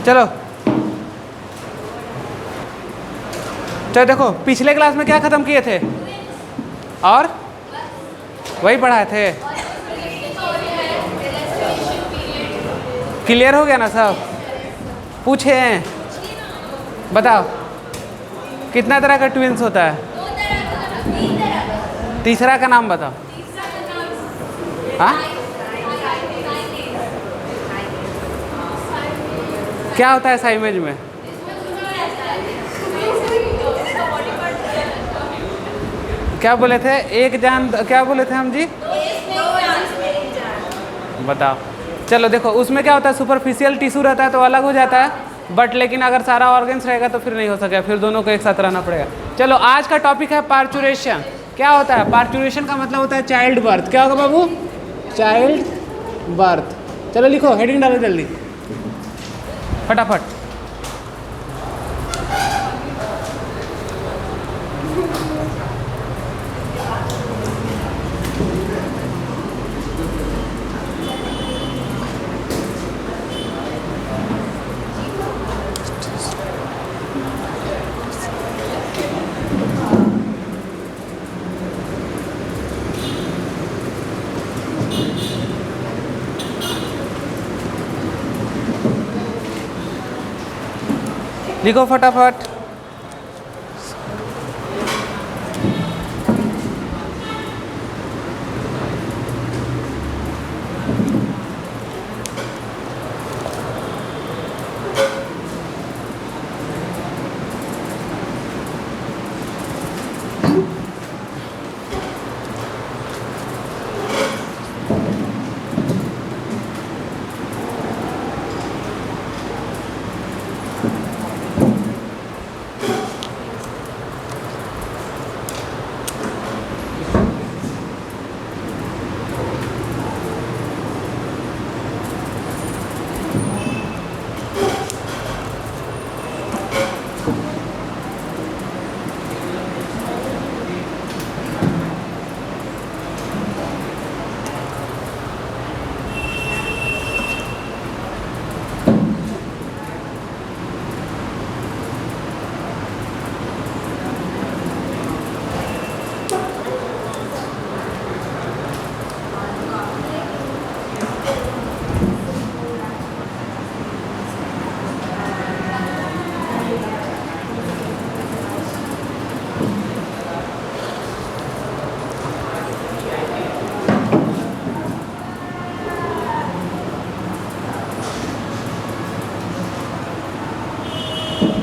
चलो चलो देखो, पिछले क्लास में क्या ख़त्म किए थे और वही पढ़ाए थे। क्लियर हो गया ना सब? पूछे हैं, बताओ कितना तरह का ट्विंस होता है? तीसरा का नाम बताओ। हाँ, क्या होता है साइमेज में? क्या बोले थे? एक जान, क्या बोले थे हम जी? बताओ। चलो देखो, उसमें क्या होता है, सुपरफिशियल टिश्यू रहता है तो अलग हो जाता है, बट लेकिन अगर सारा ऑर्गन्स रहेगा तो फिर नहीं हो सकेगा, फिर दोनों को एक साथ रहना पड़ेगा। चलो आज का टॉपिक है पार्चुरेशन। क्या होता है पार्चुरेशन? का मतलब होता है चाइल्ड बर्थ। क्या होगा बाबू? Child birth. चलो लिखो, हेडिंग डालो जल्दी फटाफट। लिखो फटाफट।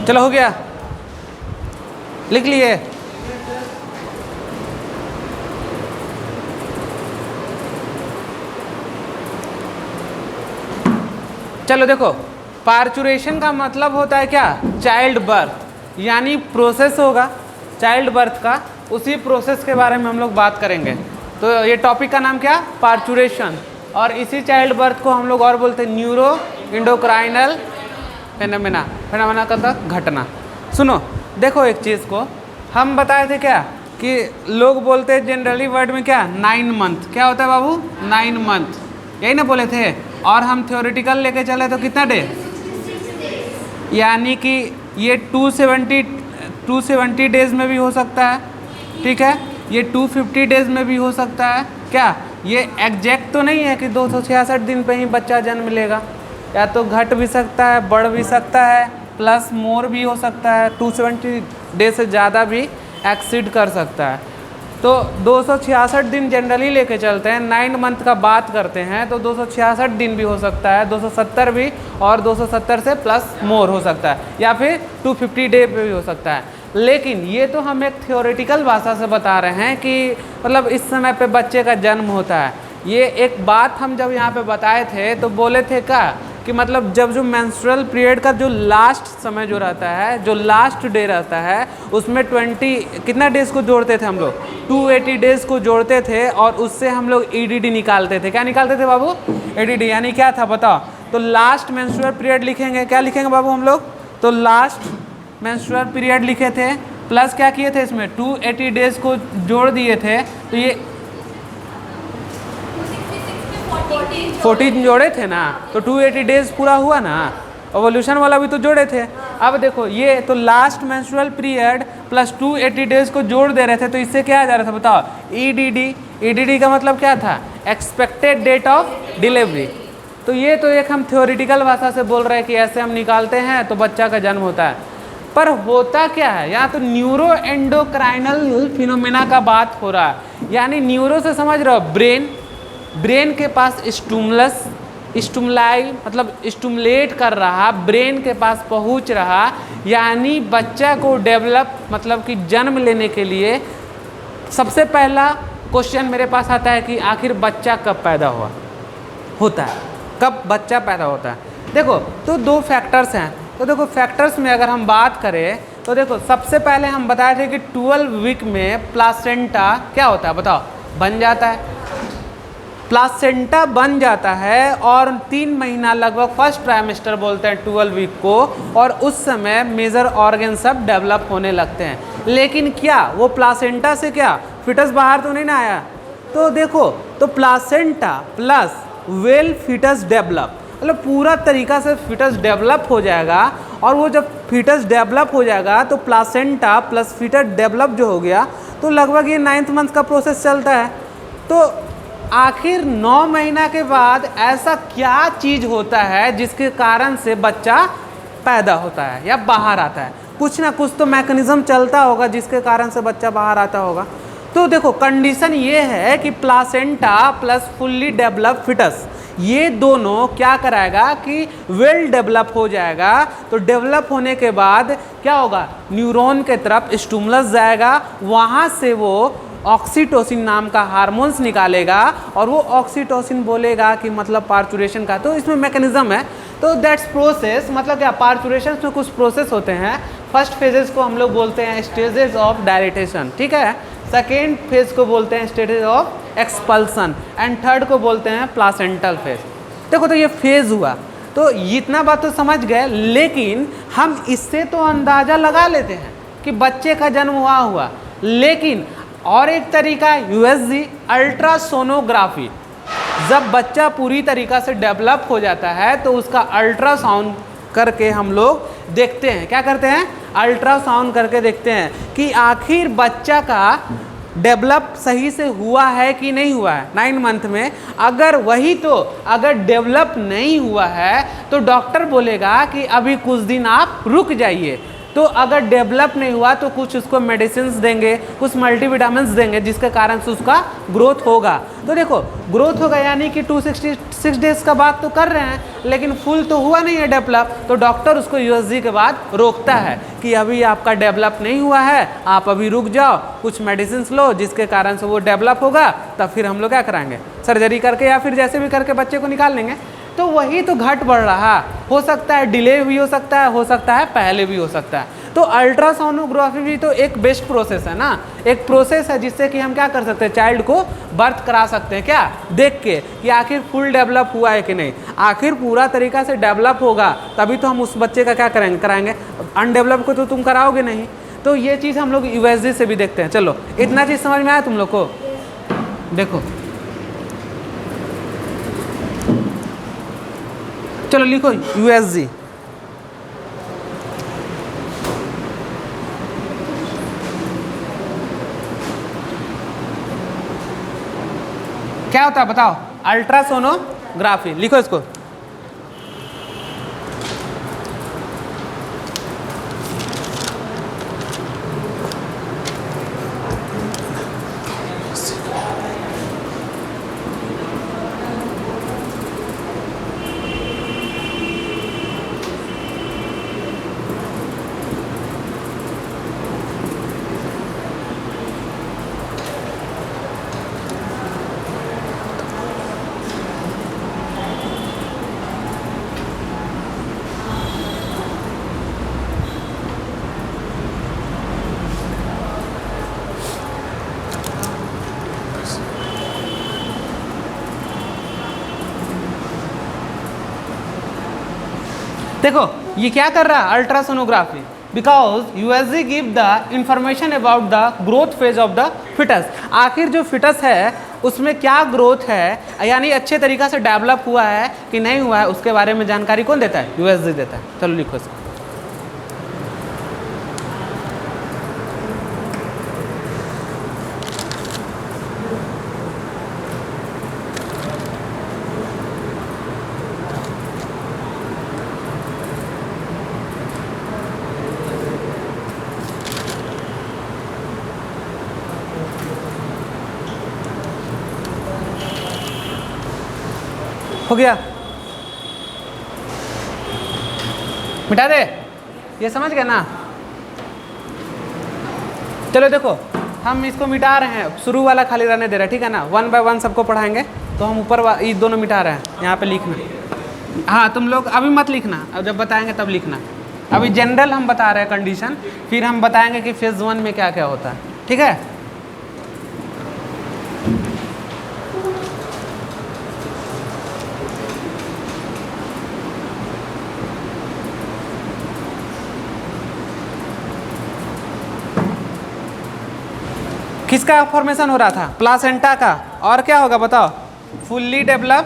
चलो हो गया, लिख लिए। चलो देखो, पार्चुरेशन का मतलब होता है क्या? चाइल्ड बर्थ, यानी प्रोसेस होगा चाइल्ड बर्थ का, उसी प्रोसेस के बारे में हम लोग बात करेंगे। तो ये टॉपिक का नाम क्या? पार्चुरेशन। और इसी चाइल्ड बर्थ को हम लोग और बोलते हैं न्यूरो इंडोक्राइनल फेनोमेना। फेनोमेना का घटना। सुनो देखो, एक चीज़ को हम बताए थे क्या कि लोग बोलते हैं जनरली वर्ड में क्या? 9 मंथ। क्या होता है बाबू? 9 मंथ, यही ना बोले थे। और हम थ्योरेटिकल लेके चले तो कितना डे? यानी कि ये 270 डेज में भी हो सकता है, ठीक है, ये 250 डेज में भी हो सकता है। क्या ये एग्जैक्ट तो नहीं है कि 266 दिन पे ही बच्चा जन्म लेगा, या तो घट भी सकता है, बढ़ भी सकता है, प्लस मोर भी हो सकता है, 270 डेज से ज़्यादा भी एक्सीड कर सकता है। तो 266 दिन जनरली लेके चलते हैं, 9 मंथ का बात करते हैं तो 266 दिन भी हो सकता है, 270 भी, और 270 से प्लस मोर हो सकता है, या फिर 250 डे पे भी हो सकता है। लेकिन ये तो हम एक थ्योरेटिकल भाषा से बता रहे हैं कि मतलब इस समय पे बच्चे का जन्म होता है। ये एक बात हम जब यहाँ पे बताए थे तो बोले थे क्या कि मतलब जब जो मेंस्ट्रुअल पीरियड का जो लास्ट समय जो रहता है, जो लास्ट डे रहता है, उसमें 20 कितना डेज को जोड़ते थे हम लोग? 280 डेज को जोड़ते थे, और उससे हम लोग ईडीडी निकालते थे। क्या निकालते थे बाबू? ईडीडी। यानी क्या था बताओ? तो लास्ट मेंस्ट्रुअल पीरियड लिखेंगे। क्या लिखेंगे बाबू हम लोग? तो लास्ट मेंस्ट्रुअल पीरियड लिखे थे, प्लस क्या किए थे इसमें? 280 डेज को जोड़ दिए थे, तो ये 14 जोड़े थे ना, तो 280 डेज पूरा हुआ ना। ओवोल्यूशन वाला भी तो जोड़े थे। अब देखो ये तो last menstrual period plus 280 days को जोड़ दे रहे थे, तो इससे क्या आ जा रहा था बताओ, ईडीडी। ईडीडी का मतलब क्या था, एक्सपेक्टेड डेट ऑफ डिलीवरी। तो ये तो एक हम थ्योरेटिकल भाषा से बोल रहे हैं कि ऐसे हम निकालते हैं तो बच्चा का जन्म होता है, पर होता क्या है, यहाँ तो न्यूरो एंडोक्राइनल फिनोमेना का बात हो रहा है। यानी न्यूरो से समझ रहे हो, ब्रेन के पास स्टूमुलस, स्टूमुलाई मतलब स्टूमुलेट कर रहा, ब्रेन के पास पहुँच रहा, यानी बच्चा को डेवलप मतलब कि जन्म लेने के लिए सबसे पहला क्वेश्चन मेरे पास आता है कि आखिर बच्चा कब पैदा होता है, कब बच्चा पैदा होता है। देखो तो दो फैक्टर्स हैं, तो देखो फैक्टर्स में अगर हम बात करें तो देखो सबसे पहले हम बताए थे कि 12 वीक में प्लासेंटा क्या होता है बताओ, बन जाता है, प्लासेंटा बन जाता है और 3 महीना लगभग फर्स्ट ट्राइमेस्टर बोलते हैं 12 वीक को, और उस समय मेजर ऑर्गन सब डेवलप होने लगते हैं। लेकिन क्या वो प्लासेंटा से क्या फिटस बाहर तो नहीं ना आया, तो देखो तो placenta plus well fetus develop, मतलब पूरा तरीका से फिटस डेवलप हो जाएगा, और वो जब फिटस डेवलप हो जाएगा तो प्लासेंटा प्लस फिटस डेवलप जो हो गया तो लगभग ये 9th मंथ का प्रोसेस चलता है। तो आखिर 9 महीना के बाद ऐसा क्या चीज़ होता है जिसके कारण से बच्चा पैदा होता है या बाहर आता है, कुछ ना कुछ तो मैकेनिज्म चलता होगा जिसके कारण से बच्चा बाहर आता होगा। तो देखो कंडीशन ये है कि placenta plus fully develop fetus ये दोनों क्या कराएगा कि वेल डेवलप हो जाएगा। तो डेवलप होने के बाद क्या होगा, न्यूरॉन के तरफ स्टिमुलस जाएगा, वहाँ से वो ऑक्सीटोसिन नाम का हार्मोन्स निकालेगा, और वो ऑक्सीटोसिन बोलेगा कि मतलब पार्चुरेशन का, तो इसमें मैकेनिज्म है। तो दैट्स प्रोसेस, मतलब क्या पार्चुरेशन में कुछ प्रोसेस होते हैं। फर्स्ट फेजेस को हम लोग बोलते हैं स्टेजेस ऑफ डायलेटेशन, ठीक है, सेकेंड फेज को बोलते हैं stages of expulsion, and third को बोलते हैं प्लासेंटल फेज। देखो तो ये फेज हुआ, तो इतना बात तो समझ गए, लेकिन हम इससे तो अंदाज़ा लगा लेते हैं कि बच्चे का जन्म हुआ। लेकिन और एक तरीका USG अल्ट्रासोनोग्राफी, जब बच्चा पूरी तरीक़ा से डेवलप हो जाता है तो उसका अल्ट्रासाउंड करके हम लोग देखते हैं, क्या करते हैं, अल्ट्रासाउंड करके देखते हैं कि आखिर बच्चा का डेवलप सही से हुआ है कि नहीं हुआ है 9 मंथ में। अगर वही तो अगर डेवलप नहीं हुआ है तो डॉक्टर बोलेगा कि अभी कुछ दिन आप रुक जाइए। तो अगर डेवलप नहीं हुआ तो कुछ उसको मेडिसिन देंगे, कुछ मल्टीविटामिन्स देंगे, जिसके कारण से उसका ग्रोथ होगा। तो देखो ग्रोथ होगा यानी कि 266 डेज का बात तो कर रहे हैं, लेकिन फुल तो हुआ नहीं है डेवलप, तो डॉक्टर उसको USG के बाद रोकता है कि अभी आपका डेवलप नहीं हुआ है, आप अभी रुक जाओ, कुछ मेडिसिन लो जिसके कारण से वो डेवलप होगा, तब फिर हम लोग क्या कराएंगे, सर्जरी करके या फिर जैसे भी करके बच्चे को निकाल लेंगे। तो वही तो घट बढ़ रहा, हो सकता है डिले भी हो सकता है पहले भी हो सकता है। तो अल्ट्रासोनोग्राफी भी तो एक बेस्ट प्रोसेस है ना, एक प्रोसेस है जिससे कि हम क्या कर सकते हैं, चाइल्ड को बर्थ करा सकते हैं, क्या देख के कि आखिर फुल डेवलप हुआ है कि नहीं। आखिर पूरा तरीका से डेवलप होगा तभी तो हम उस बच्चे का क्या कराएंगे, अनडेवलप को तो तुम कराओगे नहीं। तो ये चीज़ हम लोग USG से भी देखते हैं। चलो इतना चीज़ समझ में आया तुम लोग को। देखो चलो लिखो USG, क्या होता है बताओ, अल्ट्रासोनोग्राफी, लिखो इसको। देखो ये क्या कर रहा है, ultrasonography, because USG give the information about the growth phase of the fetus. आखिर जो फिटस है उसमें क्या ग्रोथ है, यानी अच्छे तरीक़ा से डेवलप हुआ है कि नहीं हुआ है, उसके बारे में जानकारी कौन देता है? यूएसजी देता है। चलो लिखो इसको। हो गया, मिटा दे, ये समझ गए ना? चलो देखो, हम इसको मिटा रहे हैं, शुरू वाला खाली रहने दे रहे हैं, ठीक है ना? 1 बाय 1 सबको पढ़ाएंगे, तो हम ऊपर ये दोनों मिटा रहे हैं, यहाँ पे लिखना। हाँ, तुम लोग अभी मत लिखना, अब जब बताएंगे तब लिखना। अभी जनरल हम बता रहे हैं कंडीशन, फिर हम बताएंगे कि फेज 1 में क्या क्या होता है, ठीक है? किसका फॉर्मेशन हो रहा था? प्लासेंटा का। और क्या होगा बताओ? फुल्ली डेवलप,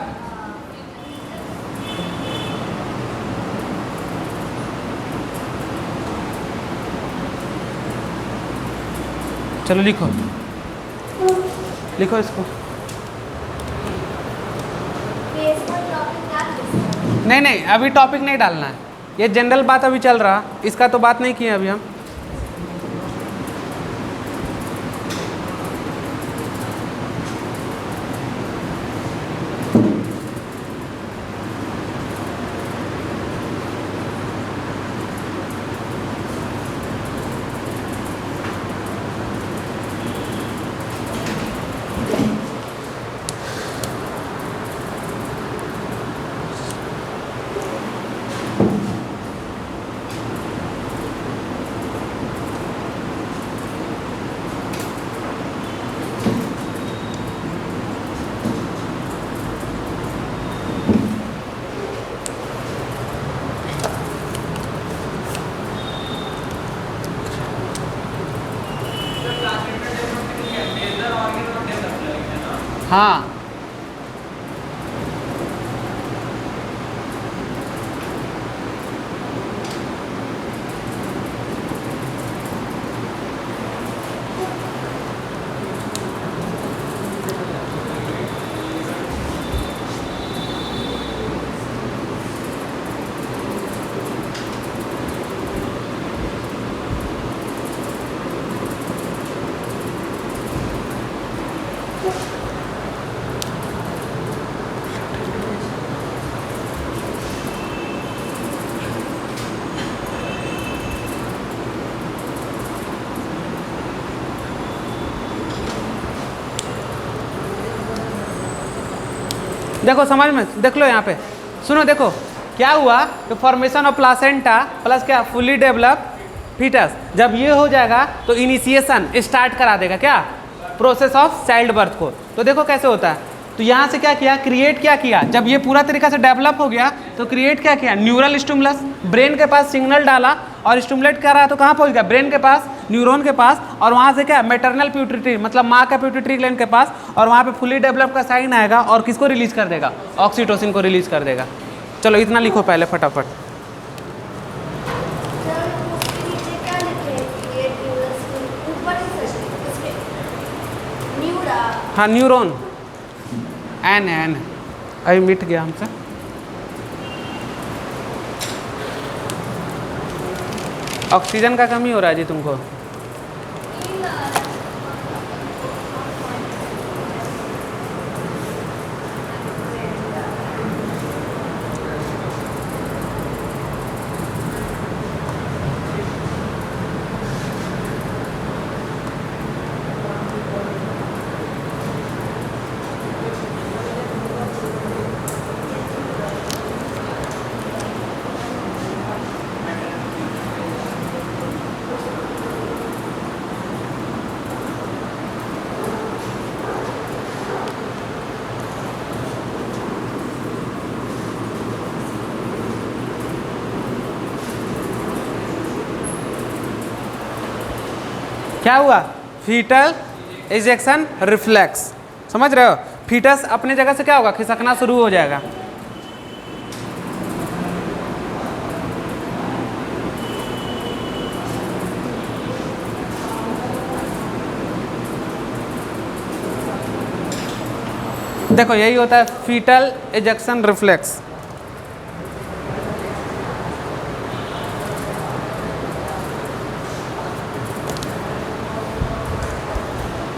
चलो लिखो, लिखो इसको। नहीं नहीं, अभी टॉपिक नहीं डालना है, ये जनरल बात अभी चल रहा, इसका तो बात नहीं किए अभी हम। हाँ, देखो समझ में, देख लो यहाँ पे, सुनो देखो क्या हुआ कि फॉर्मेशन ऑफ प्लासेंटा प्लस क्या, फुली डेवलप फीटस, जब ये हो जाएगा तो इनिशिएशन स्टार्ट करा देगा क्या, प्रोसेस ऑफ चाइल्ड बर्थ को। तो देखो कैसे होता है, तो यहाँ से क्या किया, क्रिएट क्या किया, जब ये पूरा तरीका से डेवलप हो गया तो क्रिएट क्या किया, न्यूरल स्टिमुलस, ब्रेन के पास सिग्नल डाला और स्टिमुलेट कर रहा है, तो कहाँ पहुँच गया, ब्रेन के पास, न्यूरॉन के पास, और वहाँ से क्या, मैटरनल प्यूटरी मतलब माँ का प्यूटरी ग्लैंड के पास, और वहाँ पे फुली डेवलप का साइन आएगा और किसको रिलीज कर देगा, ऑक्सीटोसिन को रिलीज कर देगा। चलो इतना लिखो पहले फटाफट। हाँ न्यूरॉन, एन अभी मिट गया हमसे। ऑक्सीजन का कमी हो रहा है जी तुमको। क्या हुआ, फीटल इजेक्शन रिफ्लेक्स, समझ रहे हो? फीटस अपने जगह से क्या होगा, खिसकना शुरू हो जाएगा। देखो यही होता है फीटल एजेक्शन रिफ्लेक्स।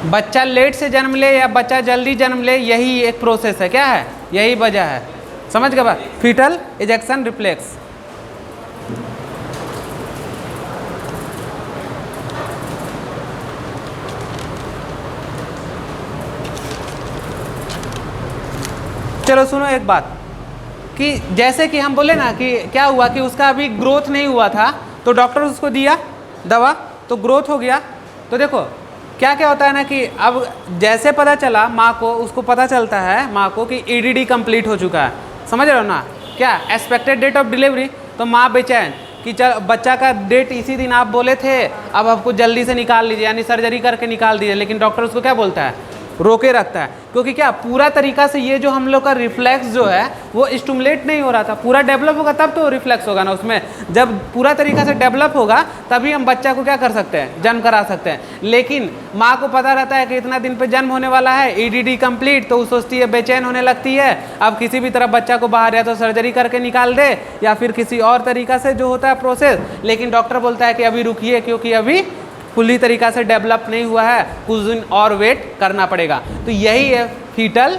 बच्चा लेट से जन्म ले या बच्चा जल्दी जन्म ले, यही एक प्रोसेस है। क्या है? यही वजह है। समझ गए बात? Fetal ejection reflex. चलो सुनो एक बात, कि जैसे कि हम बोले ना कि क्या हुआ कि उसका अभी ग्रोथ नहीं हुआ था, तो डॉक्टर उसको दिया दवा, तो ग्रोथ हो गया। तो देखो क्या क्या होता है ना कि अब जैसे पता चला माँ को, उसको पता चलता है माँ को कि ईडीडी कंप्लीट हो चुका है। समझ रहे हो ना? क्या एक्सपेक्टेड डेट ऑफ डिलीवरी, तो माँ बेचैन कि चल बच्चा का डेट इसी दिन आप बोले थे, अब आपको जल्दी से निकाल लीजिए, यानी सर्जरी करके निकाल दीजिए। लेकिन डॉक्टर उसको क्या बोलता है, रोके रखता है, क्योंकि क्या पूरा तरीका से ये जो हम लोग का रिफ्लेक्स जो है वो स्टिमुलेट नहीं हो रहा था। पूरा डेवलप होगा तब तो रिफ्लेक्स होगा ना उसमें। जब पूरा तरीका से डेवलप होगा तभी हम बच्चा को क्या कर सकते हैं, जन्म करा सकते हैं। लेकिन माँ को पता रहता है कि इतना दिन पे जन्म होने वाला है, ईडीडी कंप्लीट, तो वो सोचती है, बेचैन होने लगती है। अब किसी भी तरह बच्चा को बाहर या तो सर्जरी करके निकाल दे या फिर किसी और तरीका से जो होता है प्रोसेस। लेकिन डॉक्टर बोलता है कि अभी रुकिए, क्योंकि अभी फुल्ली तरीका से डेवलप नहीं हुआ है, कुछ दिन और वेट करना पड़ेगा। तो यही है फीटल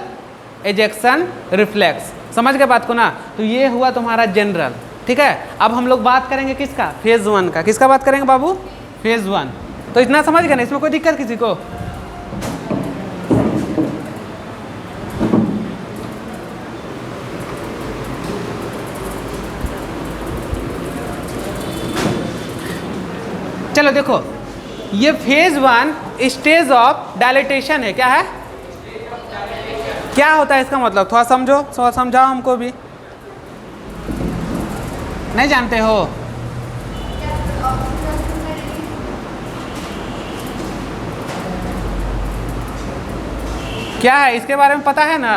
एजेक्शन रिफ्लेक्स। समझ गए बात को ना? तो ये हुआ तुम्हारा जनरल। ठीक है, अब हम लोग बात करेंगे किसका, फेज 1 का। किसका बात करेंगे बाबू? फेज 1। तो इतना समझ गए ना, इसमें कोई दिक्कत किसी को? चलो देखो, ये फेज 1 स्टेज ऑफ डायलेटेशन है। क्या है? क्या होता है इसका मतलब थोड़ा समझो, थोड़ा समझाओ हमको भी। नहीं जानते हो? क्या है इसके बारे में पता है ना?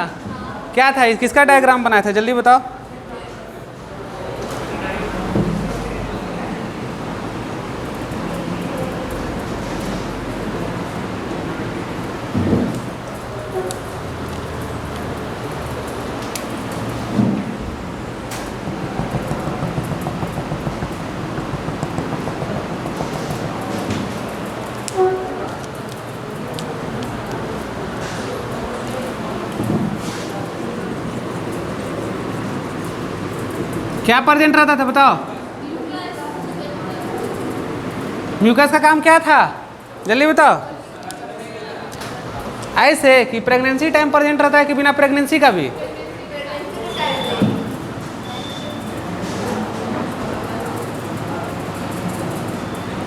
क्या था, किसका डायग्राम बनाया था, जल्दी बताओ। क्या प्रेजेंट रहता था बताओ? म्यूकस का काम क्या था, जल्दी बताओ। ऐसे कि प्रेगनेंसी टाइम प्रेजेंट रहता है कि बिना प्रेगनेंसी का भी?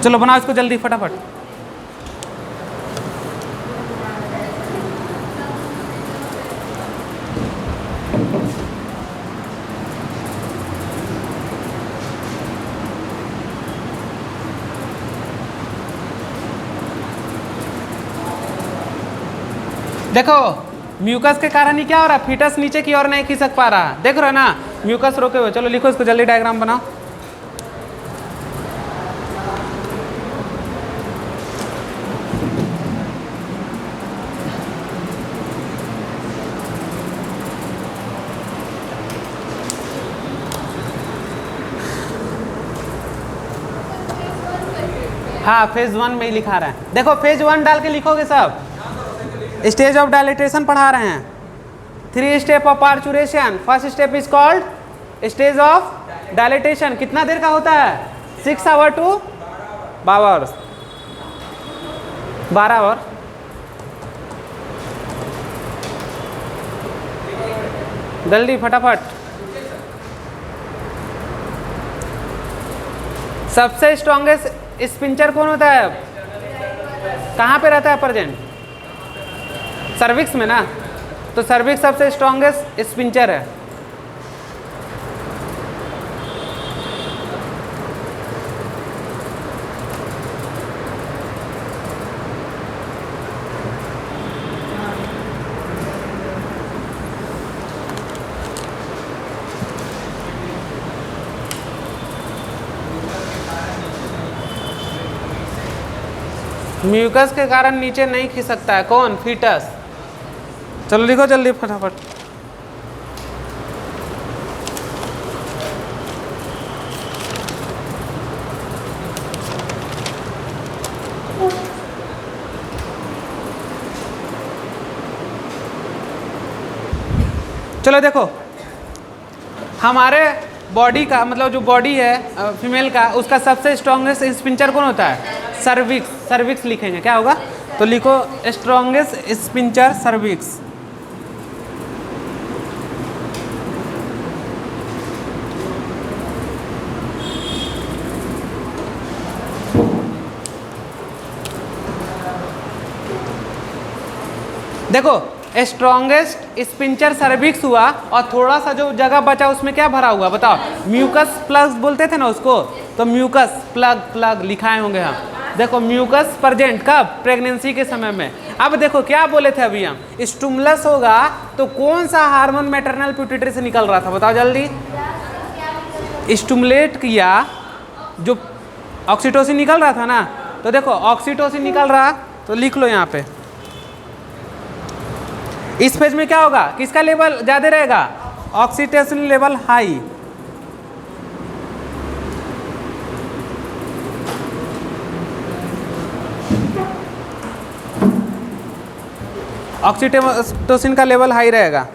चलो बनाओ इसको जल्दी फटाफट। देखो म्यूकस के कारण ही क्या हो रहा है, फीटस नीचे की ओर नहीं खिसक पा रहा। देख रहे हो ना, म्यूकस रोके हुए। चलो लिखो इसको जल्दी, डायग्राम बनाओ। हाँ फेज 1 में ही लिखा रहा है। देखो फेज 1 डाल के लिखोगे सब। स्टेज ऑफ डायलेटेशन पढ़ा रहे हैं, 3 step of parturition. First step is called stage of dilatation. कितना देर का होता है? 6 आवर टू 12 आवर्स, 12 आवर। जल्दी फटाफट। सबसे स्ट्रॉन्गेस्ट स्पिंचर कौन होता है? कहाँ पे रहता है प्रेजेंट? सर्विक्स में ना। तो सर्विक्स सबसे स्ट्रॉन्गेस्ट स्पिंचर है। म्यूकस के कारण नीचे नहीं खिसकता है, कौन? फीटस। चलो लिखो जल्दी फटाफट। चलो देखो, हमारे बॉडी का मतलब जो बॉडी है फीमेल का, उसका सबसे स्ट्रॉन्गेस्ट स्पिंचर कौन होता है? सर्विक्स। सर्विक्स लिखेंगे, क्या होगा? तो लिखो स्ट्रॉन्गेस्ट स्पिंचर सर्विक्स। देखो स्ट्रॉन्गेस्ट स्पिंचर सर्विक्स हुआ और थोड़ा सा जो जगह बचा उसमें क्या भरा हुआ बताओ? म्यूकस प्लग बोलते थे ना उसको, तो म्यूकस प्लग, प्लग लिखाए होंगे हम। देखो म्यूकस प्रेजेंट कब? प्रेगनेंसी के समय में। अब देखो क्या बोले थे अभी हम, स्टिमुलस होगा तो कौन सा हार्मोन मैटरनल पिट्यूटरी से निकल रहा था बताओ जल्दी? स्टिमुलेट किया, जो ऑक्सीटोसिन निकल रहा था ना, तो देखो ऑक्सीटोसिन निकल रहा, तो लिख लो यहाँ पे। इस फेज में क्या होगा? किसका लेवल ज्यादा रहेगा? Oxytocin level high. ऑक्सीटोसिन का लेवल हाई रहेगा।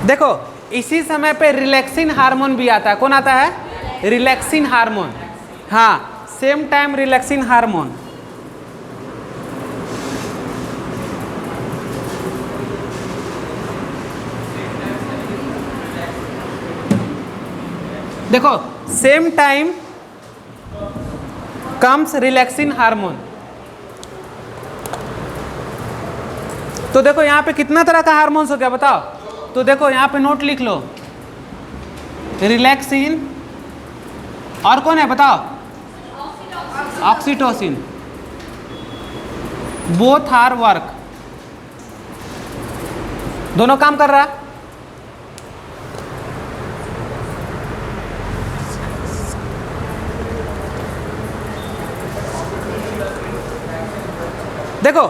देखो इसी समय पे रिलैक्सिन हार्मोन भी आता है। कौन आता है? Relaxin hormone. हाँ, सेम टाइम रिलैक्सिन हार्मोन। देखो same time comes relaxin hormone. तो देखो यहाँ पे कितना तरह का हार्मोन्स हो गया बताओ? तो देखो यहाँ पे नोट लिख लो, रिलैक्सिन और कौन है बताओ? ऑक्सीटोसिन। बोथ आर वर्क, दोनों काम कर रहा। देखो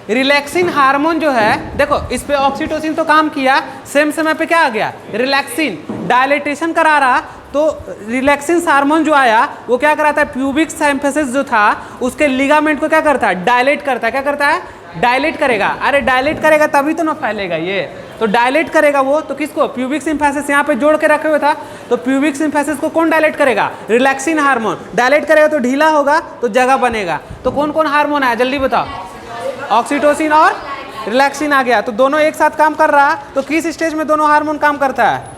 रिलैक्सिन हार्मोन जो है, देखो इस पे ऑक्सीटोसिन तो काम किया, सेम समय पे क्या आ गया? रिलैक्सिन डायलेटेशन करा रहा। तो रिलैक्सिन हार्मोन जो आया वो क्या कराता है? प्यूबिक सिम्फिसिस जो था उसके लिगामेंट को क्या करता है? डायलेट करता है। क्या करता है? डायलेट करेगा। अरे डायलेट करेगा तभी तो ना फैलेगा ये, तो डायलेट करेगा वो। तो किसको? प्यूबिक सिम्फिसिस यहाँ पे जोड़ के रखे हुए था, तो प्यूबिक सिम्फिसिस को कौन डायलेट करेगा? Relaxin hormone. डायलेट करेगा तो ढीला होगा तो जगह बनेगा। तो कौन कौन हार्मोन आया जल्दी बताओ? ऑक्सीटोसिन और रिलैक्सिन आ गया। तो दोनों एक साथ काम कर रहा। तो किस स्टेज में दोनों हार्मोन काम करता है?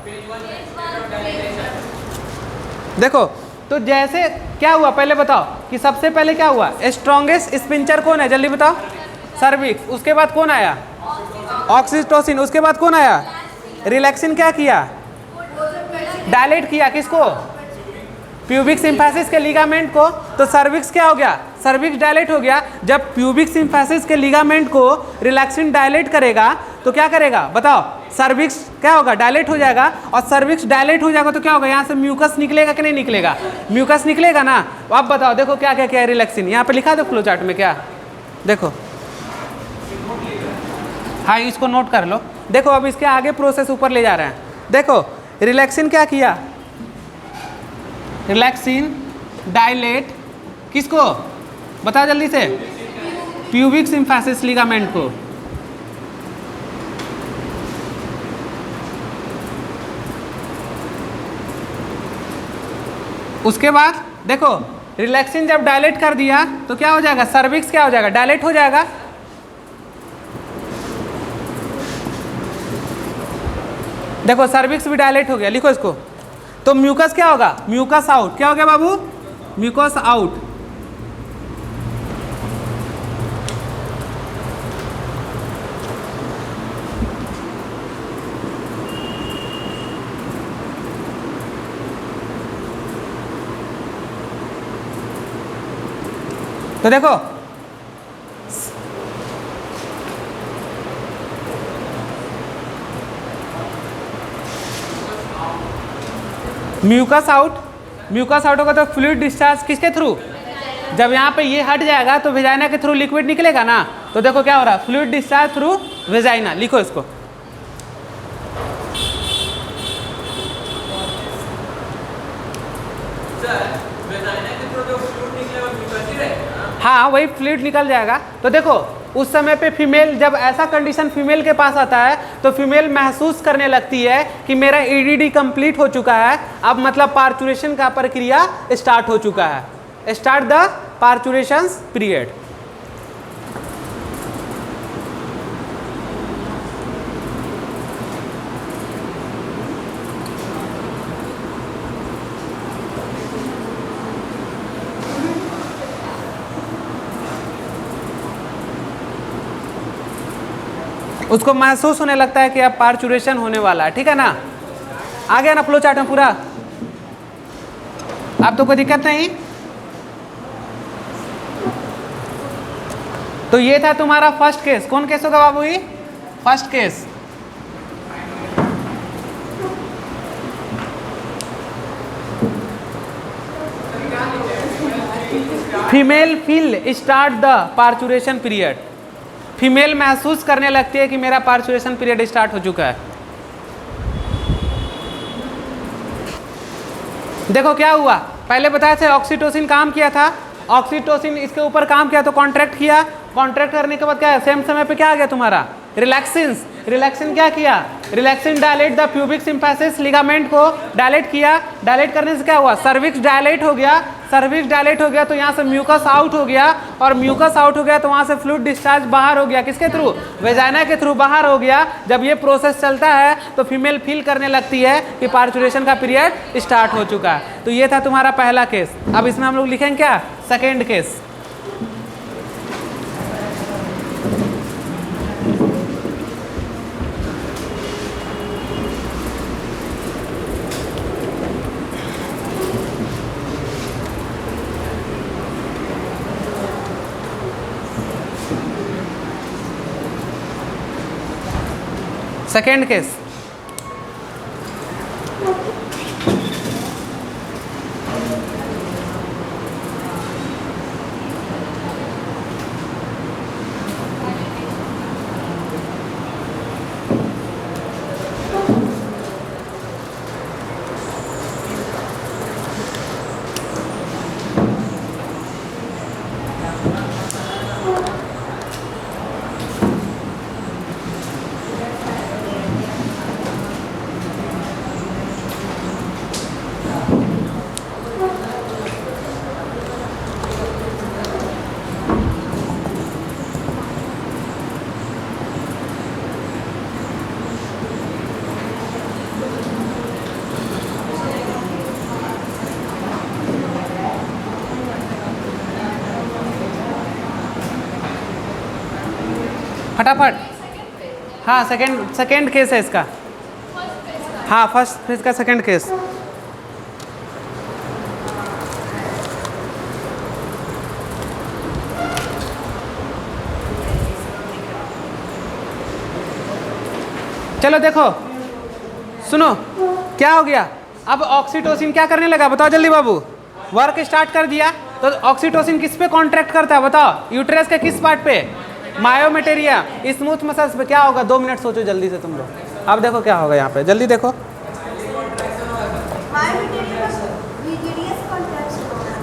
देखो तो जैसे क्या हुआ पहले बताओ कि सबसे पहले क्या हुआ? स्ट्रॉन्गेस्ट स्पिंचर कौन है जल्दी बताओ? सर्विक्स। उसके बाद कौन आया? ऑक्सीटोसिन। उसके बाद कौन आया? रिलैक्सिन। क्या किया? डायलेट किया। किसको? प्यूबिक सिम्फिसिस के लिगामेंट को। तो सर्विक्स क्या हो गया? सर्विक्स डायलेट हो गया। जब प्यूबिक सिम्फिसिस के लिगामेंट को रिलैक्सिन डायलेट करेगा तो क्या करेगा बताओ? सर्विक्स क्या होगा? डायलेट हो जाएगा। और सर्विक्स डायलेट हो जाएगा तो क्या होगा? यहाँ से म्यूकस निकलेगा कि नहीं निकलेगा? म्यूकस निकलेगा ना। अब बताओ देखो क्या क्या क्या है रिलैक्सिन। यहाँ पे लिखा दो फ्लो चार्ट में क्या, देखो। हाँ इसको नोट कर लो। देखो अब इसके आगे प्रोसेस ऊपर ले जा रहे हैं। देखो रिलैक्सिन क्या किया? रिलैक्सिन डायलेट किसको बता जल्दी से? प्यूबिक सिम्फिसिस लिगामेंट को। उसके बाद देखो रिलैक्सिन जब डायलेट कर दिया तो क्या हो जाएगा? सर्विक्स क्या हो जाएगा? डायलेट हो जाएगा। देखो सर्विक्स भी डायलेट हो गया, लिखो इसको। तो म्यूकस क्या होगा? Mucus out. क्या हो गया बाबू? Mucus out. तो देखो म्यूकस आउट होगा तो फ्लूइड डिस्चार्ज किसके थ्रू, जब यहाँ पे ये हट जाएगा तो वेजाइना के थ्रू लिक्विड निकलेगा ना। तो देखो क्या हो रहा है, फ्लूइड डिस्चार्ज थ्रू वेजाइना, लिखो इसको। हाँ वही फ्लूइड निकल जाएगा। तो देखो उस समय पे फीमेल, जब ऐसा कंडीशन फीमेल के पास आता है तो फीमेल महसूस करने लगती है कि मेरा ईडीडी कंप्लीट हो चुका है, अब मतलब पार्चुरेशन का प्रक्रिया स्टार्ट हो चुका है। Start the parturition period. उसको महसूस होने लगता है कि अब पार्चुरेशन होने वाला है, ठीक है ना। आ गया ना फ्लो चार्ट में पूरा, अब तो कोई दिक्कत नहीं। तो ये था तुम्हारा फर्स्ट केस। कौन केस होगा बाबू जी, first case. Female feel start the parturition period. Female महसूस करने लगती है कि मेरा पार्चुरेशन पीरियड स्टार्ट हो चुका है। देखो क्या हुआ, पहले बताया थे ऑक्सीटोसिन काम किया था, ऑक्सीटोसिन इसके ऊपर काम किया तो कॉन्ट्रैक्ट किया, कॉन्ट्रैक्ट करने के बाद क्या है, सेम समय पे क्या आ गया तुम्हारा रिलैक्सिन्स। रिलैक्सिन क्या किया, relaxin dilate the pubic symphysis ligament को डायलेट किया। डायलेट करने से क्या हुआ, सर्विक्स डायलेट हो गया। सर्विक्स डायलेट हो गया तो यहाँ से म्यूकस आउट हो गया, और म्यूकस आउट हो गया तो वहाँ से फ्लूइड डिस्चार्ज बाहर हो गया। किसके थ्रू, वेजाइना के थ्रू बाहर हो गया। जब ये प्रोसेस चलता है तो फीमेल फील करने लगती है कि पार्चुरेशन का पीरियड स्टार्ट हो चुका है। तो ये था तुम्हारा पहला केस। अब इसमें हम लोग लिखेंगे क्या, सेकेंड केस। सेकेंड केस, फटाफट। हाँ सेकेंड केस है इसका। हाँ फर्स्ट फेज का सेकेंड केस। चलो देखो सुनो क्या हो गया, अब ऑक्सीटोसिन क्या करने लगा बताओ जल्दी बाबू, वर्क स्टार्ट कर दिया। तो ऑक्सीटोसिन किस पे कॉन्ट्रैक्ट करता है बताओ, यूट्रस के किस पार्ट पे, मायोमेटेरिया, स्मूथ मसल्स पे। क्या होगा, 2 मिनट सोचो जल्दी से तुम लोग। अब देखो क्या होगा यहाँ पे, जल्दी देखो।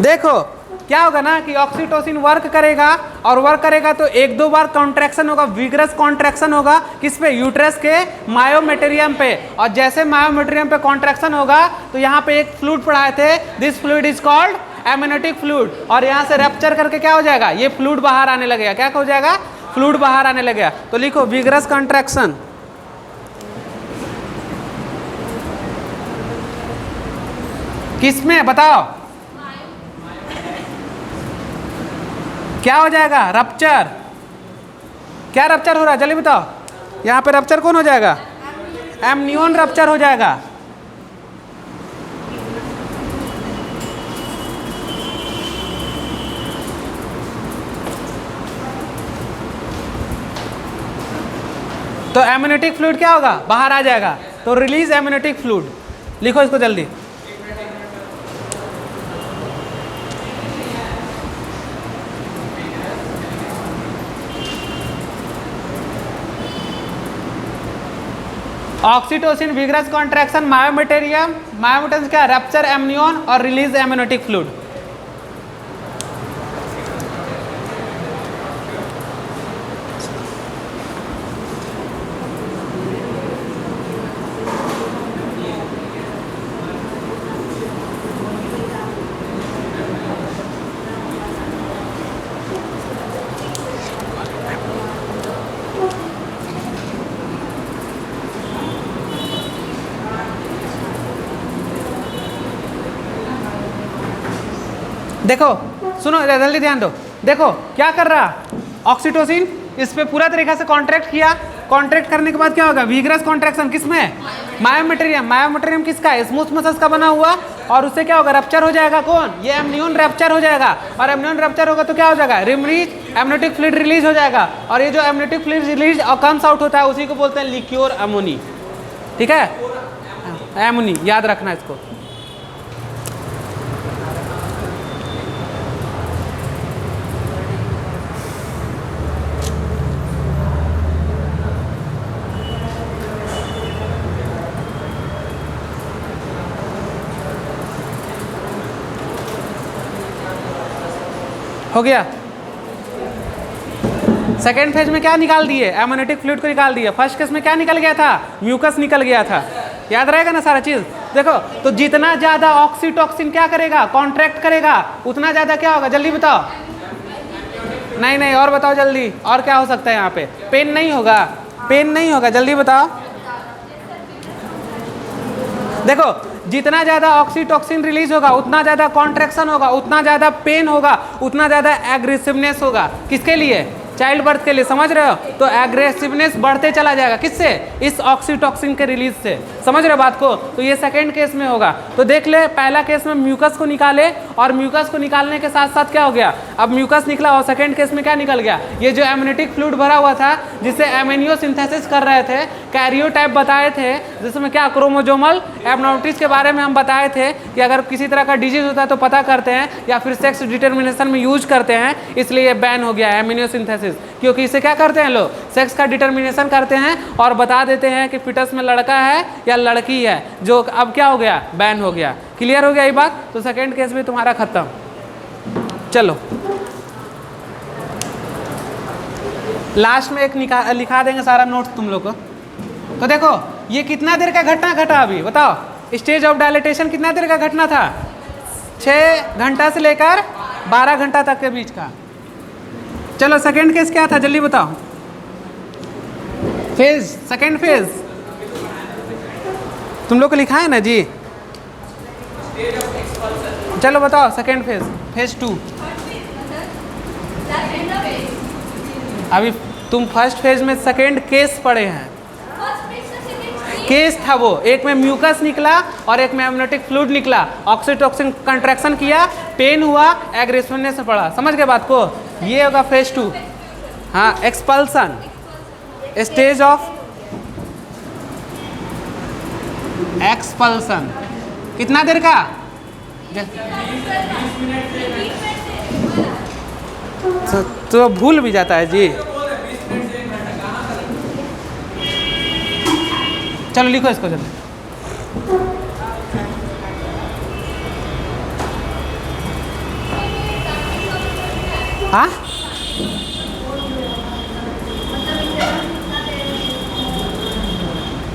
देखो क्या होगा ना कि ऑक्सीटोसिन वर्क करेगा, और वर्क करेगा तो 1-2 बार कॉन्ट्रैक्शन होगा, विग्रस कॉन्ट्रैक्शन होगा। किस पे, यूट्रस के मायोमेटेरियम पे। और जैसे मायोमेटेरियम पे कॉन्ट्रैक्शन होगा तो यहाँ पे एक फ्लूइड पढ़ाए थे, this fluid is called amniotic fluid. और यहाँ से रप्चर करके क्या हो जाएगा, ये फ्लूइड बाहर आने लगेगा। क्या हो जाएगा, फ्लूइड बाहर आने लगेगा। तो लिखो विग्रस कॉन्ट्रैक्शन। किसमें बताओ, क्या हो जाएगा, रप्चर। क्या रप्चर हो रहा है जल्दी बताओ, यहाँ पे रप्चर कौन हो जाएगा, एमनियोन रप्चर हो जाएगा। तो एमनियोटिक फ्लूइड क्या होगा, बाहर आ जाएगा। तो रिलीज एमनियोटिक फ्लूइड, लिखो इसको जल्दी। ऑक्सीटोसिन विग्रस कॉन्ट्रैक्शन, मायोमेटेरियम, मायोमेटेरियम क्या, रप्चर एमनियन और रिलीज एमनियोटिक फ्लूइड। देखो सुनो जल्दी ध्यान दो, देखो क्या कर रहा ऑक्सीटोसिन, इस पे पूरा तरीका से कॉन्ट्रैक्ट किया, कॉन्ट्रैक्ट करने के बाद क्या होगा, विग्रस कॉन्ट्रैक्शन किसमें, मायोमेटेरियम, मायोमेटेरियम किसका है, स्मूथ मसल्स का बना हुआ, और उससे क्या होगा, रप्चर हो जाएगा, कौन, ये एमनियन रप्चर हो जाएगा, और एमनियन रप्चर होगा तो क्या हो जाएगा, रिलीज एमनियोटिक फ्लूइड रिलीज हो जाएगा, और ये जो एमनियोटिक फ्लूइड रिलीज और कम्स आउट होता है उसी को बोलते हैं लिक्योर अमोनी, ठीक है, एमोनी याद रखना इसको। हो गया। सेकेंड फेज में क्या निकाल दिए, एमनियोटिक फ्लूइड को निकाल दिया। फर्स्ट केस में क्या निकल गया था, म्यूकस निकल गया था, याद रहेगा ना सारा चीज। देखो तो जितना ज्यादा ऑक्सीटोसिन क्या करेगा, कॉन्ट्रैक्ट करेगा, उतना ज्यादा क्या होगा, जल्दी बताओ, नहीं नहीं और बताओ जल्दी, और क्या हो सकता है यहाँ पे, पेन नहीं होगा, पेन नहीं होगा, जल्दी बताओ। देखो जितना ज्यादा ऑक्सीटोसिन रिलीज होगा उतना ज्यादा कॉन्ट्रैक्शन होगा, उतना ज्यादा पेन होगा, उतना ज्यादा एग्रेसिवनेस होगा, किसके लिए, चाइल्ड बर्थ के लिए, समझ रहे हो। तो एग्रेसिवनेस बढ़ते चला जाएगा, किससे, इस ऑक्सीटोसिन के रिलीज से, समझ रहे हो बात को। तो ये सेकंड केस में होगा। तो देख ले पहला केस में म्यूकस को निकाले, और म्यूकस को निकालने के साथ साथ क्या हो गया, अब म्यूकस निकला और सेकंड केस में क्या निकल गया, ये जो एमनियोटिक फ्लूइड भरा हुआ था जिसे एमएनओ सिंथेसिस कर रहे थे, कैरियोटाइप बताए थे, जिसमें क्या क्रोमोजोमल एबनॉर्मलिटीज के बारे में हम बताए थे कि अगर किसी तरह का डिजीज होता है तो पता करते हैं, या फिर सेक्स डिटर्मिनेशन में यूज करते हैं, इसलिए ये बैन हो गया एमएनओ सिंथेसिस, क्योंकि इसे क्या करते हैं लोग, सेक्स का डिटर्मिनेशन करते हैं और बता देते हैं कि फिटस में लड़का है या लड़की है, जो अब क्या हो गया, बैन हो गया। क्लियर हो गया ये बात। तो सेकंड केस भी तुम्हारा खत्म। चलो लास्ट में एक लिखा देंगे सारा नोट्स तुम लोग को। तो देखो ये कितना देर का घटना घटा, अभी बताओ, स्टेज ऑफ डायलेटेशन कितना देर का घटना था, 6 घंटा से लेकर 12 घंटा तक के बीच का। चलो सेकंड केस क्या था, जल्दी बताओ। फेज, सेकंड फेज तुम लोग को लिखा है ना जी, चलो बताओ सेकंड फेज, फेज 2। अभी तुम फर्स्ट फेज में सेकंड केस पढ़े हैं, केस था वो, एक में म्यूकस निकला और एक में एमनियोटिक फ्लूइड निकला, ऑक्सीटोसिन कंट्रैक्शन किया, पेन हुआ, एग्रेसिवनेस पड़ा, समझ गए बात को। ये होगा फेज 2। हाँ, एक्सपल्सन, स्टेज ऑफ एक्सपल्सन कितना देर का, तो भूल भी जाता है जी। चलो लिखो इसको जल्दी। हाँ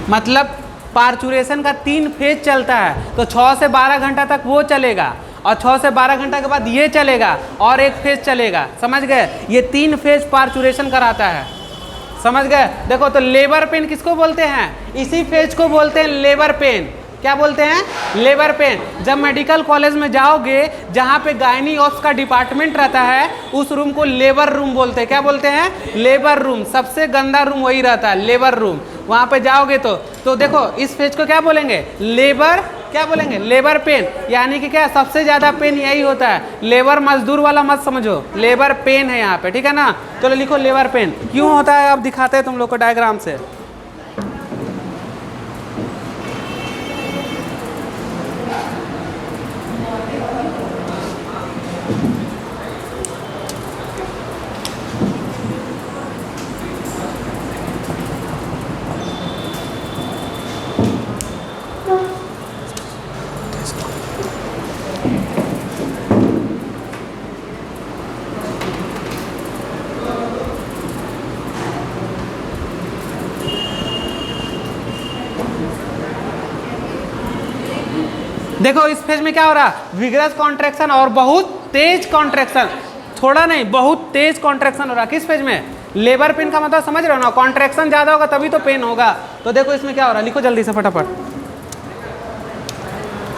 मतलब पार्चुरेशन का 3 फेज चलता है, तो 6 से 12 घंटा तक वो चलेगा, और 6 से 12 घंटा के बाद ये चलेगा, और एक फेज चलेगा, समझ गए। ये 3 फेज पार्चुरेशन कराता है, समझ गए। देखो तो लेबर पेन किसको बोलते हैं, इसी फेज को बोलते हैं लेबर पेन। क्या बोलते हैं, लेबर पेन। जब मेडिकल कॉलेज में जाओगे जहाँ पे गायनी ऑप्स का डिपार्टमेंट रहता है, उस रूम को लेबर रूम बोलते हैं। क्या बोलते हैं, लेबर रूम। सबसे गंदा रूम वही रहता है, लेबर रूम। वहाँ पे जाओगे तो देखो इस फेज को क्या बोलेंगे, लेबर, क्या बोलेंगे, लेबर पेन। यानी कि क्या, सबसे ज़्यादा पेन यही होता है। लेबर मजदूर वाला मत समझो, लेबर पेन है यहाँ पे, ठीक है ना। तो लिखो लेबर पेन क्यों होता है, अब दिखाते हैं तुम लोग को डायग्राम से। देखो इस फेज में क्या हो रहा, विगरस कॉन्ट्रैक्शन और बहुत तेज कॉन्ट्रैक्शन, थोड़ा नहीं बहुत तेज कॉन्ट्रैक्शन हो रहा। किस फेज में? लेबर पेन का मतलब समझ रहे हो ना, कॉन्ट्रैक्शन ज्यादा होगा तभी तो पेन होगा। तो देखो इसमें क्या हो रहा है, लिखो जल्दी से फटाफट।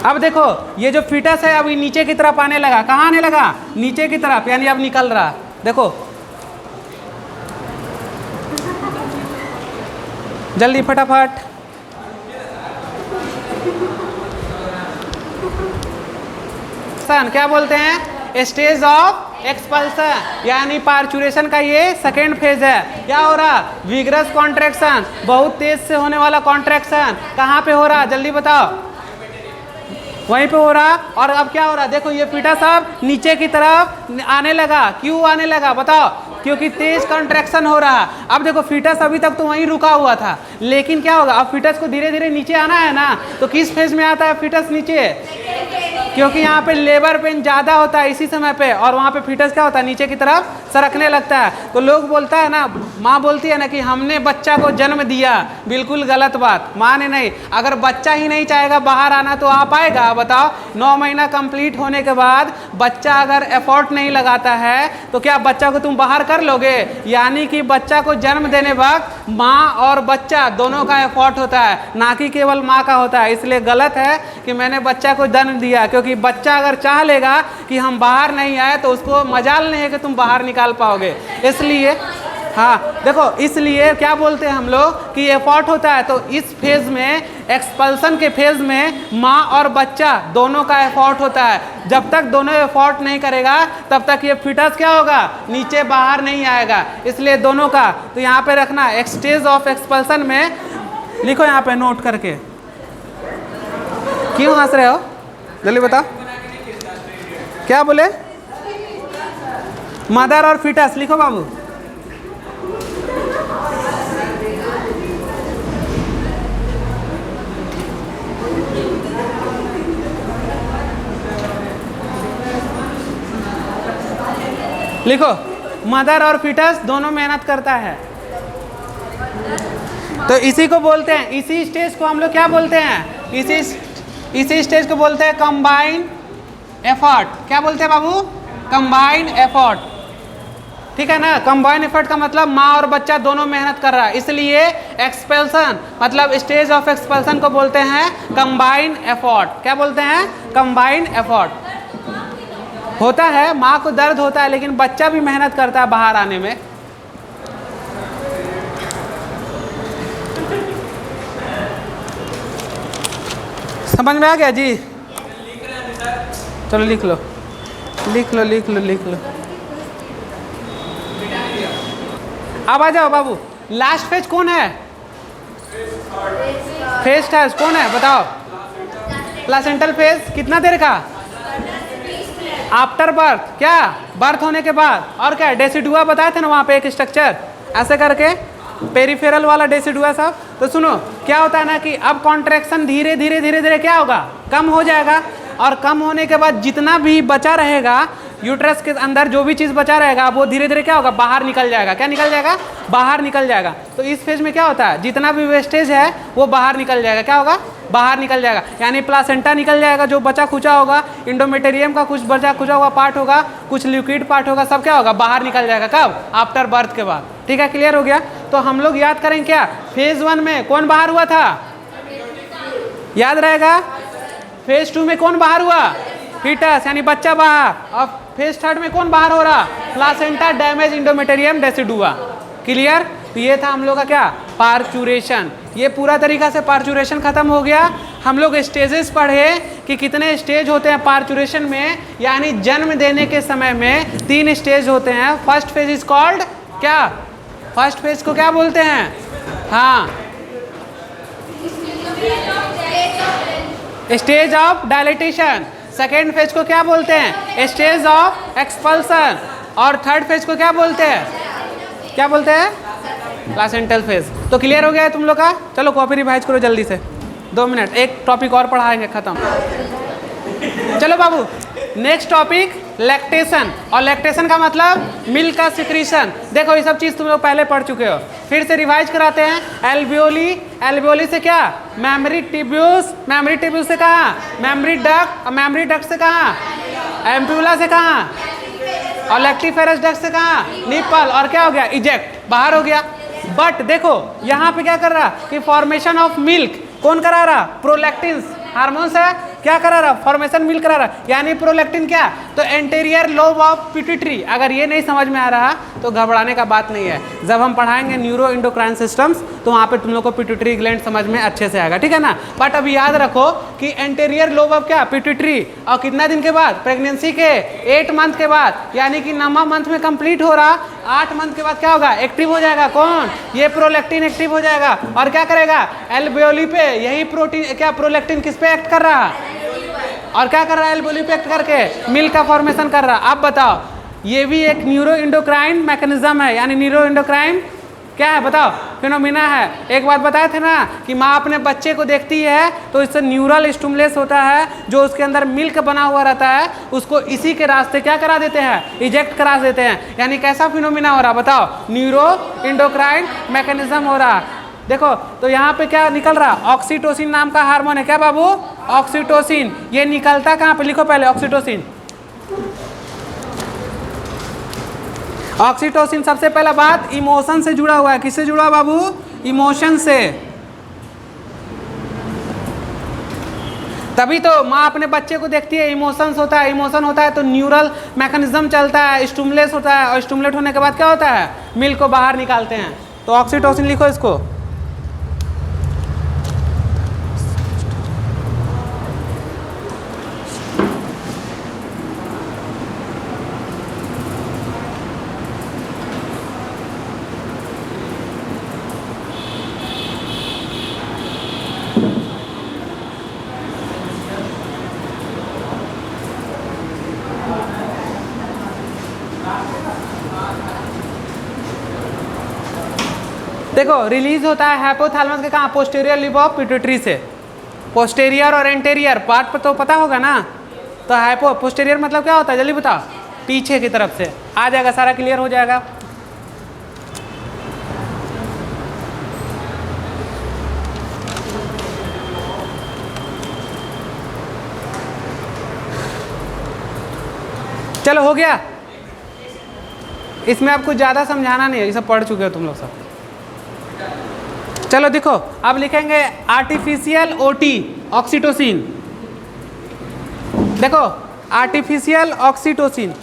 अब देखो ये जो फीटस है अभी नीचे की तरफ आने लगा, कहाँ आने लगा? नीचे की तरफ, यानी अब निकल रहा। देखो जल्दी फटाफट। क्या बोलते हैं? स्टेज ऑफ एक्सपल्सन, यानी पार्चुरेशन का ये सेकेंड फेज है। क्या हो रहा? विगरस कॉन्ट्रैक्शन, बहुत तेज से होने वाला कॉन्ट्रैक्शन। कहाँ पे हो रहा, जल्दी बताओ? वहीं पे हो रहा। और अब क्या हो रहा, देखो ये फीटस अब नीचे की तरफ आने लगा। क्यों आने लगा बताओ? क्योंकि तेज कॉन्ट्रैक्शन हो रहा। अब देखो फीटस अभी तक तो वहीं रुका हुआ था, लेकिन क्या होगा, अब फीटस को धीरे धीरे नीचे आना है ना। तो किस फेज में आता है फीटस नीचे? क्योंकि यहाँ पे लेबर पेन ज़्यादा होता है इसी समय पे, और वहाँ पे फीटस क्या होता है, नीचे की तरफ सरकने लगता है। तो लोग बोलता है ना, माँ बोलती है ना कि हमने बच्चा को जन्म दिया, बिल्कुल गलत बात। माँ ने नहीं, अगर बच्चा ही नहीं चाहेगा बाहर आना तो आ पाएगा? बताओ। 9 महीना कंप्लीट होने के बाद बच्चा अगर एफर्ट नहीं लगाता है तो क्या बच्चा को तुम बाहर कर लोगे? यानी कि बच्चा को जन्म देने वक्त माँ और बच्चा दोनों का एफर्ट होता है, ना कि केवल माँ का होता है। इसलिए गलत है कि मैंने बच्चा को जन्म दिया, क्योंकि बच्चा अगर चाह लेगा कि हम बाहर नहीं आए तो उसको मजाल नहीं है कि तुम बाहर निकाल पाओगे। इसलिए हाँ देखो, इसलिए क्या बोलते हैं हम लोग कि एफर्ट होता है। तो इस फेज में, एक्सपल्सन के फेज में, माँ और बच्चा दोनों का एफर्ट होता है। जब तक दोनों एफर्ट नहीं करेगा तब तक ये फीटस क्या होगा, नीचे बाहर नहीं आएगा। इसलिए दोनों का तो यहाँ पे रखना, स्टेज ऑफ एक्सपल्सन में लिखो यहाँ पे नोट करके। क्यों हंस रहे हो, जल्दी बताओ। क्या बोले? मदर और फीटस लिखो बाबू। लिखो, मदर और फीटस दोनों मेहनत करता है। तो इसी को बोलते हैं, इसी स्टेज को हम लोग क्या बोलते हैं? इसी स्टेज को बोलते हैं कंबाइन एफर्ट। क्या बोलते हैं बाबू? कंबाइन एफर्ट, ठीक है ना। कंबाइन एफर्ट का मतलब माँ और बच्चा दोनों मेहनत कर रहा है, इसलिए एक्सपेल्सन मतलब स्टेज ऑफ एक्सपेल्सन को बोलते हैं कंबाइन एफर्ट। क्या बोलते हैं? Combine effort. होता है, माँ को दर्द होता है, लेकिन बच्चा भी मेहनत करता है बाहर आने में। समझ में आ गया जी? चलो लिख लो, लिख लो, लिख लो, लिख लो। अब आ जाओ बाबू, लास्ट फेज कौन है? फेज थर्ड कौन है बताओ? Placental phase. कितना देर का? After birth. क्या? बर्थ होने के बाद। और क्या? डेसिडुआ बताए थे ना वहाँ पे एक स्ट्रक्चर ऐसे करके, पेरिफेरल वाला डेसिडुआ सब। तो सुनो क्या होता है ना कि अब कॉन्ट्रैक्शन धीरे धीरे धीरे धीरे क्या होगा, कम हो जाएगा। और कम होने के बाद जितना भी बचा रहेगा यूट्रस के अंदर, जो भी चीज़ बचा रहेगा वो धीरे धीरे क्या होगा, बाहर निकल जाएगा। क्या निकल जाएगा? बाहर निकल जाएगा। तो इस फेज में क्या होता है, जितना भी वेस्टेज है वो बाहर निकल जाएगा। क्या होगा? बाहर निकल जाएगा। यानी प्लासेंटा निकल जाएगा, जो बचा खुचा होगा, इंडोमेटेरियम का कुछ बचा खुचा हुआ पार्ट होगा, कुछ लिक्विड पार्ट होगा, सब क्या होगा, बाहर निकल जाएगा। कब? आफ्टर बर्थ के बाद। ठीक है, क्लियर हो गया? तो हम लोग याद करें क्या, फेज 1 में कौन बाहर हुआ था? याद रहेगा। फेज 2 में कौन बाहर हुआ? फीटस यानी बच्चा बाहर। और फेज 3 में कौन बाहर हो रहा? Placenta damage endometrium decidua. Clear? तो ये था हम लोग का क्या, पार्चुरेशन। ये पूरा तरीका से पार्चुरेशन खत्म हो गया। हम लोग स्टेजेस पढ़े कि कितने स्टेज होते हैं पार्चुरेशन में, यानी जन्म देने के समय में 3 स्टेज होते हैं। फर्स्ट फेज इज कॉल्ड क्या? फर्स्ट फेज को क्या बोलते हैं? हाँ, stage of dilatation. Second phase को क्या बोलते हैं? Stage of expulsion. और थर्ड फेज को क्या बोलते हैं? क्या बोलते हैं? Placental phase. तो क्लियर हो गया है तुम लोग का? चलो कॉपी रिवाइज करो जल्दी से, 2 मिनट, एक टॉपिक और पढ़ाएंगे, खत्म। चलो बाबू, नेक्स्ट टॉपिक लैक्टेशन। और लैक्टेशन का मतलब मिल्क का सिक्रीशन। देखो ये सब चीज़ तुम लोग पहले पढ़ चुके हो, फिर से रिवाइज कराते हैं। एल्वियोली एल्वियोली से क्या, मेमोरी ट्यूब्यूस से कहाँ, मेमोरी डक्ट, और मेमोरी डक्ट से कहाँ, एम्प्यूला से कहाँ, और लैक्टिफेरस डक्ट से कहाँ, निपल, और क्या हो गया, इजेक्ट, बाहर हो गया। बट देखो यहाँ पे क्या कर रहा कि फॉर्मेशन ऑफ मिल्क कौन करा रहा, प्रोलैक्टिन्स हार्मोन्स है, क्या करा रहा, फॉर्मेशन मिल्क करा रहा, यानी प्रोलैक्टिन क्या, तो एंटीरियर लोब ऑफ पिट्यूटरी। अगर ये नहीं समझ में आ रहा तो घबराने का बात नहीं है, जब हम पढ़ाएंगे न्यूरो इंडोक्राइन सिस्टम्स तो वहाँ पे तुम लोग को पिट्यूटरी ग्लैंड समझ में अच्छे से आएगा, ठीक है ना। बट अब याद रखो कि एंटीरियर लोब ऑफ क्या, पिट्यूटरी, और कितना दिन के बाद, प्रेगनेंसी के 8 मंथ के बाद, यानी कि 9वां मंथ में कंप्लीट हो रहा, 8 मंथ के बाद क्या होगा, एक्टिव हो जाएगा कौन, ये प्रोलैक्टिन एक्टिव हो जाएगा, और क्या करेगा, एल्वियोली पे यही प्रोटीन क्या, प्रोलैक्टिन किस पे एक्ट कर रहा, और क्या कर रहा है, एल्वियोली पे एक्ट करके मिल्क का फॉर्मेशन कर रहा। अब बताओ ये भी एक न्यूरो इंडोक्राइन मैकेनिज्म है, यानी न्यूरो इंडोक्राइन क्या है बताओ, फिनोमिना है। एक बात बताए थे ना कि माँ अपने बच्चे को देखती है तो इससे न्यूरल स्टिमुलेस होता है, जो उसके अंदर मिल्क बना हुआ रहता है उसको इसी के रास्ते क्या करा देते हैं, इजेक्ट करा देते हैं। यानी कैसा फिनोमिना हो रहा बताओ, न्यूरो इंडोक्राइन मैकेनिज्म हो रहा। देखो तो यहाँ पे क्या निकल रहा, ऑक्सीटोसिन नाम का हार्मोन है, क्या बाबू, ऑक्सीटोसिन। ये निकलता कहाँ पे, लिखो पहले ऑक्सीटोसिन। ऑक्सीटोसिन सबसे पहला बात इमोशन से जुड़ा हुआ है, किससे जुड़ा बाबू, इमोशन से। तभी तो माँ अपने बच्चे को देखती है, इमोशंस होता है, इमोशन होता है तो न्यूरल मैकेनिज्म चलता है, स्टिमुलेस होता है, और स्टिमुलेट होने के बाद क्या होता है, मिल्क को बाहर निकालते हैं। तो ऑक्सीटोसिन लिखो इसको। देखो रिलीज होता है हाइपोथैलेमस के कहाँ, पोस्टीरियर लिब ऑफ पिट्यूटरी से। पोस्टीरियर और एंटीरियर पार्ट पर तो पता होगा ना, तो हाइपो पोस्टीरियर मतलब क्या होता है जल्दी बताओ, पीछे की तरफ से। आ जाएगा सारा, क्लियर हो जाएगा। चलो हो गया, इसमें आपको ज़्यादा समझाना नहीं है, ये सब पढ़ चुके हो तुम लोग सब। चलो देखो अब लिखेंगे आर्टिफिशियल ओटी ऑक्सीटोसिन। देखो आर्टिफिशियल ऑक्सीटोसिन,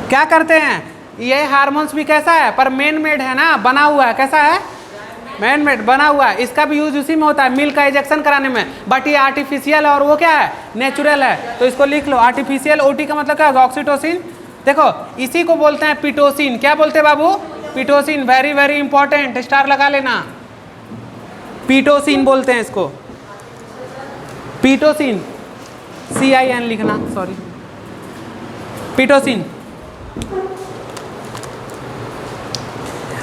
क्या करते हैं, ये हार्मोन्स भी कैसा है, पर मेन मेड है ना, बना हुआ है, कैसा है, मैन मेड बना हुआ है। इसका भी यूज उसी में होता है, मिल्क का इंजेक्शन कराने में, बट ये आर्टिफिशियल और वो क्या है, नेचुरल है। तो इसको लिख लो, आर्टिफिशियल ओटी का मतलब क्या होगा, ऑक्सीटोसिन। देखो इसी को बोलते हैं पिटोसिन, क्या बोलते हैं बाबू, Pitocin. Very very important, star लगा लेना, पिटोसिन बोलते हैं इसको, पिटोसिन, CIN लिखना, सॉरी, पिटोसिन।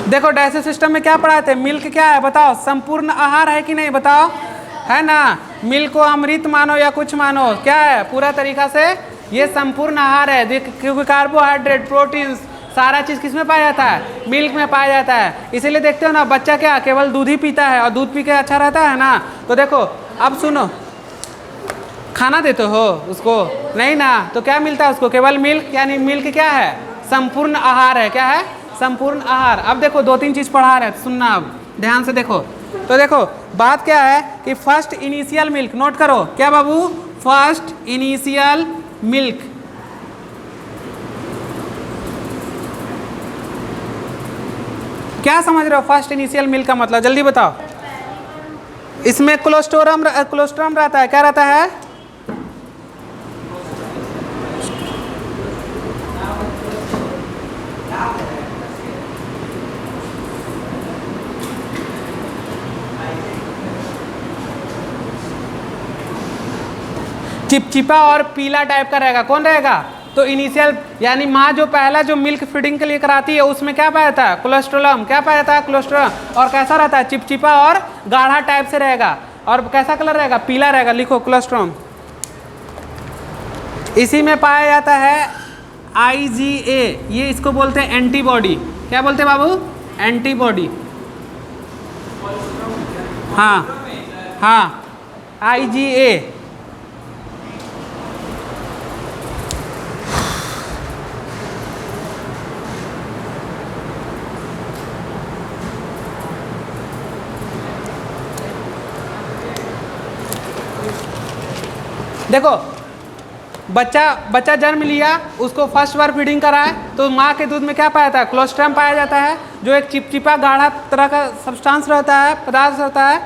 देखो डाइजेस्टिव सिस्टम में क्या पढ़ाते हैं, मिल्क क्या है बताओ, संपूर्ण आहार है कि नहीं बताओ, है ना। मिल्क को अमृत मानो या कुछ मानो, क्या है, पूरा तरीका से ये संपूर्ण आहार है, क्योंकि कार्बोहाइड्रेट, प्रोटीन्स, सारा चीज़ किस में पाया जाता है, मिल्क में पाया जाता है। इसीलिए देखते हो ना बच्चा क्या केवल दूध ही पीता है, और दूध पी के अच्छा रहता है ना। तो देखो अब सुनो, खाना देते हो उसको नहीं ना, तो क्या मिलता है उसको, केवल मिल्क। यानी मिल्क क्या है, संपूर्ण आहार है, क्या है, संपूर्ण आहार। अब देखो 2-3 चीज़ पढ़ा रहे हैं, सुनना अब ध्यान से देखो। तो देखो बात क्या है कि फर्स्ट इनिशियल मिल्क, नोट करो, क्या बाबू, फर्स्ट इनिशियल मिल्क। क्या समझ रहे हो फर्स्ट इनिशियल मिल्क का मतलब, जल्दी बताओ। इसमें कोलेस्ट्रॉल रहता है, क्या रहता है, चिपचिपा और पीला टाइप का रहेगा, कौन रहेगा, तो इनिशियल। यानी माँ जो पहला जो मिल्क फीडिंग के लिए कराती है उसमें क्या पाया जाता है, कोलेस्ट्रॉल, क्या पाया जाता है, कोलेस्ट्रॉल। और कैसा रहता है, चिपचिपा और गाढ़ा टाइप से रहेगा, और कैसा कलर रहेगा, पीला रहेगा, लिखो कोलेस्ट्रॉल। इसी में पाया जाता है IgA, ये इसको बोलते हैं एंटीबॉडी, क्या बोलते हैं बाबू? एंटीबॉडी। हाँ हाँ, IgA। देखो बच्चा जन्म लिया, उसको फर्स्ट बार फीडिंग कराए तो माँ के दूध में क्या पाया जाता है? क्लोस्ट्रम पाया जाता है, जो एक चिपचिपा गाढ़ा तरह का सब्सटेंस रहता है, पदार्थ रहता है,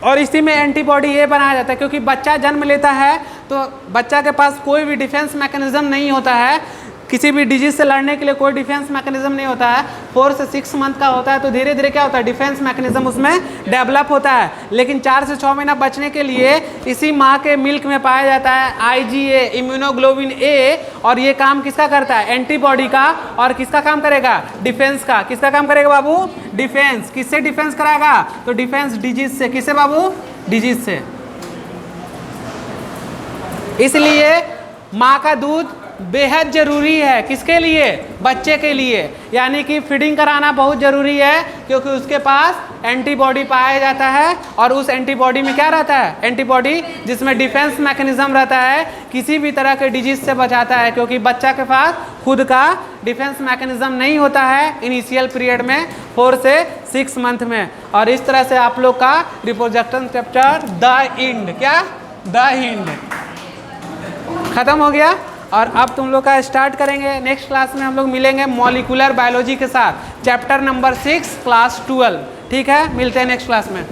और इसी में एंटीबॉडी ये बनाया जाता है। क्योंकि बच्चा जन्म लेता है तो बच्चा के पास कोई भी डिफेंस मैकेनिज्म नहीं होता है, किसी भी डिजीज से लड़ने के लिए कोई डिफेंस मैकेनिज्म नहीं होता है। 4 से 6 मंथ का होता है तो धीरे धीरे क्या होता है? डिफेंस मैकेनिज्म उसमें डेवलप होता है। लेकिन 4 से 6 महीना बचने के लिए इसी माँ के मिल्क में पाया जाता है IgA, इम्यूनोग्लोबिन A, और ये काम किसका करता है? एंटीबॉडी का। और किसका काम करेगा? डिफेंस का। किसका काम करेगा बाबू? डिफेंस। किससे डिफेंस कराएगा? तो डिफेंस डिजीज से। किससे बाबू? डिजीज से। इसलिए माँ का दूध बेहद जरूरी है। किसके लिए? बच्चे के लिए। यानी कि फीडिंग कराना बहुत जरूरी है, क्योंकि उसके पास एंटीबॉडी पाया जाता है, और उस एंटीबॉडी में क्या रहता है? एंटीबॉडी जिसमें डिफेंस मैकेनिज्म रहता है, किसी भी तरह के डिजीज से बचाता है। क्योंकि बच्चा के पास खुद का डिफेंस मैकेनिज्म नहीं होता है इनिशियल पीरियड में, 4 से 6 मंथ में। और इस तरह से आप लोग का रिप्रोडक्शन चैप्टर द एंड, क्या? द एंड खत्म हो गया। और अब तुम लोग का स्टार्ट करेंगे नेक्स्ट क्लास में। हम लोग मिलेंगे मॉलिक्यूलर बायोलॉजी के साथ, चैप्टर नंबर 6 क्लास 12। ठीक है, मिलते हैं नेक्स्ट क्लास में।